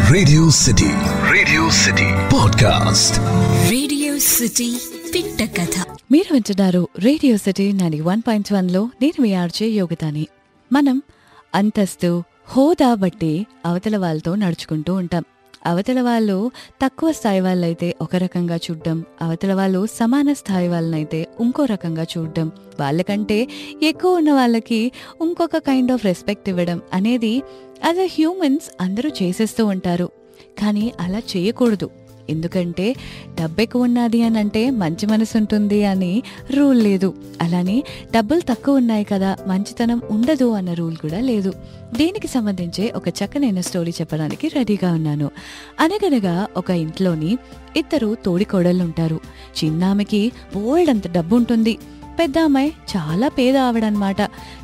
Radio City podcast. Radio city పిట్ట కథ. మీరు వింటున్నారు రేడియో సిటీ 91.1లో. నేను మీ ఆర్జే యోగితాని. మనం అంతస్తు, హోదా బట్టి అవతల వాళ్ళతో నడుచుకుంటూ ఉంటాం. అవతల వాళ్ళు తక్కువ స్థాయి వాళ్ళైతే ఒక రకంగా చూడడం, అవతల వాళ్ళు సమాన స్థాయి వాళ్ళనైతే ఇంకో రకంగా చూడడం, వాళ్ళకంటే ఎక్కువ ఉన్న వాళ్ళకి ఇంకొక కైండ్ ఆఫ్ రెస్పెక్ట్ ఇవ్వడం అనేది యాజ్ అ హ్యూమన్స్ అందరూ చేసేస్తూ ఉంటారు. కానీ అలా చేయకూడదు. ఎందుకంటే డబ్బు ఎక్కువ ఉన్నది అని అంటే మంచి మనసు ఉంటుంది అని రూల్ లేదు. అలానే డబ్బులు తక్కువ ఉన్నాయి కదా మంచితనం ఉండదు అన్న రూల్ కూడా లేదు. దీనికి సంబంధించి ఒక చక్కనైన స్టోరీ చెప్పడానికి రెడీగా ఉన్నాను. అనగనగా ఒక ఇంట్లోని ఇద్దరు తోడికోడళ్ళు ఉంటారు. చిన్నామెకి బోల్డ్ అంత డబ్బు ఉంటుంది, పెద్ద అమ్మాయి చాలా పేద ఆవిడనమాట.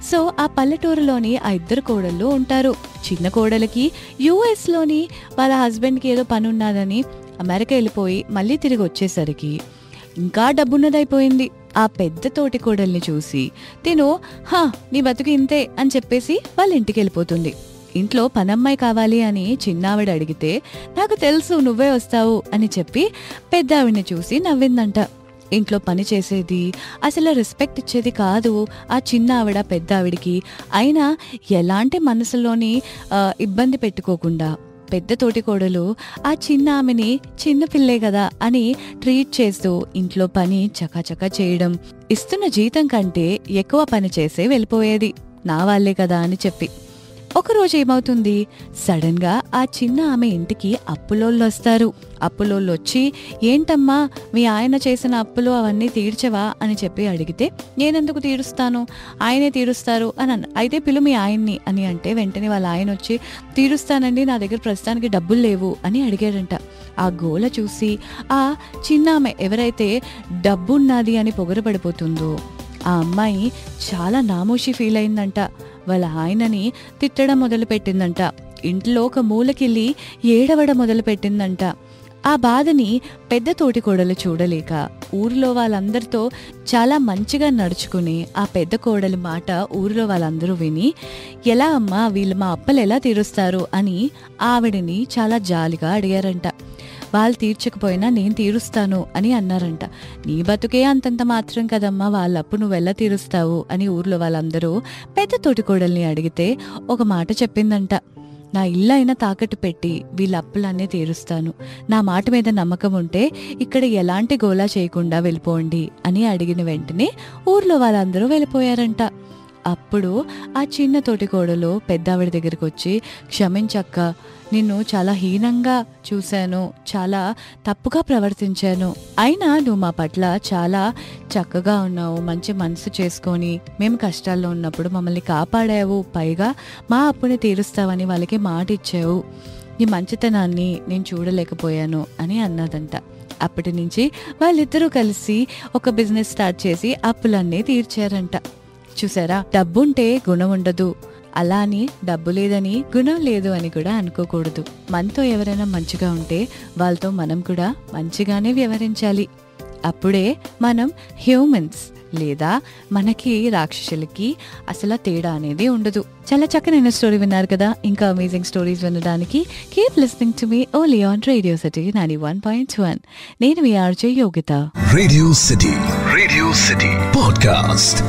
సో ఆ పల్లెటూరులోని ఆ ఇద్దరు కోడళ్ళు ఉంటారు. చిన్న కోడలికి యుఎస్లోని వాళ్ళ హస్బెండ్కి ఏదో పని ఉన్నదని అమెరికా వెళ్ళిపోయి మళ్ళీ తిరిగి వచ్చేసరికి ఇంకా డబ్బున్నదైపోయింది. ఆ పెద్ద తోటి కోడల్ని చూసి తిను నీ బతుకు ఇంతే అని చెప్పేసి వాళ్ళ ఇంటికి వెళ్ళిపోతుంది. ఇంట్లో పనమ్మాయి కావాలి అని చిన్నావిడ అడిగితే నాకు తెలుసు నువ్వే వస్తావు అని చెప్పి పెద్ద ఆవిడని చూసి నవ్విందంట. ఇంట్లో పని చేసేది, అసలు రెస్పెక్ట్ ఇచ్చేది కాదు ఆ చిన్న ఆవిడ పెద్ద ఆవిడికి. అయినా ఎలాంటి మనసులోని ఇబ్బంది పెట్టుకోకుండా పెద్ద తోటి కోడలు ఆ చిన్న ఆమెని చిన్న పిల్లే కదా అని ట్రీట్ చేస్తూ ఇంట్లో పని చకాచకా చేయడం, ఇస్తున్న జీతం కంటే ఎక్కువ పని చేసే వెళ్ళిపోయేది నా వాళ్ళే కదా అని చెప్పి. ఒకరోజు ఏమవుతుంది, సడన్ గా ఆ చిన్న ఆమె ఇంటికి అప్పులోళ్ళు వస్తారు. అప్పులోళ్ళు వచ్చి ఏంటమ్మా మీ ఆయన చేసిన అప్పులు అవన్నీ తీర్చవా అని చెప్పి అడిగితే నేనెందుకు తీరుస్తాను, ఆయనే తీరుస్తారు అని అయితే పిలు మీ ఆయన్ని అని అంటే వెంటనే వాళ్ళ ఆయన వచ్చి తీరుస్తానండి నా దగ్గర ప్రస్తుతానికి డబ్బులు లేవు అని అడిగాడంట. ఆ గోల చూసి ఆ చిన్న ఆమె ఎవరైతే డబ్బున్నది అని పొగరపడిపోతుందో ఆ అమ్మాయి చాలా నామోషి ఫీల్ అయిందంట. వాళ్ళ ఆయనని తిట్టడం మొదలుపెట్టిందంట. ఇంట్లో ఒక మూలకెళ్ళి ఏడవడం మొదలుపెట్టిందంట. ఆ బాధని పెద్ద తోటి కోడలు చూడలేక ఊరిలో వాళ్ళందరితో చాలా మంచిగా నడుచుకుని ఆ పెద్ద కోడలి మాట ఊరిలో వాళ్ళందరూ విని ఎలా అమ్మా వీళ్ళు మా అప్పలు ఎలా తీరుస్తారు అని ఆవిడని చాలా జాలిగా అడిగారంట. వాళ్ళు తీర్చకపోయినా నేను తీరుస్తాను అని అన్నారంట. నీ బతుకే అంతంత మాత్రం కదమ్మా, వాళ్ళప్పు నువ్వెలా తీరుస్తావు అని ఊర్లో వాళ్ళందరూ పెద్ద తోటికోడల్ని అడిగితే ఒక మాట చెప్పిందంట. నా ఇల్లు అయినా తాకట్టు పెట్టి వీళ్ళ అప్పులన్నీ తీరుస్తాను, నా మాట మీద నమ్మకం ఉంటే ఇక్కడ ఎలాంటి గోలా చేయకుండా వెళ్ళిపోండి అని అడిగిన వెంటనే ఊర్లో వాళ్ళందరూ వెళ్ళిపోయారంట. అప్పుడు ఆ చిన్న తోటి కోడలు పెద్దావిడ దగ్గరికి వచ్చి క్షమించక్క, నిన్ను చాలా హీనంగా చూశాను, చాలా తప్పుగా ప్రవర్తించాను, అయినా నువ్వు మా పట్ల చాలా చక్కగా ఉన్నావు, మంచి మనసు చేసుకొని మేము కష్టాల్లో ఉన్నప్పుడు మమ్మల్ని కాపాడావు, పైగా మా అప్పుని తీరుస్తావని వాళ్ళకి మాట ఇచ్చావు, నీ మంచితనాన్ని నేను చూడలేకపోయాను అని అన్నదంట. అప్పటి నుంచి వాళ్ళిద్దరూ కలిసి ఒక బిజినెస్ స్టార్ట్ చేసి అప్పులన్నీ తీర్చారంట. చూసారా, డబ్బుంటే గుణం ఉండదు, అలా అని డబ్బు లేదని గుణం లేదు అని కూడా అనుకోకూడదు. మనతో ఎవరైనా మంచిగా ఉంటే వాళ్ళతో మనం కూడా మంచిగానే వ్యవహరించాలి. అప్పుడే మనం హ్యూమన్స్, లేదా మనకి రాక్షసులకి అసలు తేడా అనేది ఉండదు. చాలా చక్కనైన స్టోరీ విన్నారు కదా. ఇంకా అమేజింగ్ స్టోరీస్ వినడానికి keep listening to me only on Radio City 91.1. నేను మీ RJ Yogita. Radio City podcast.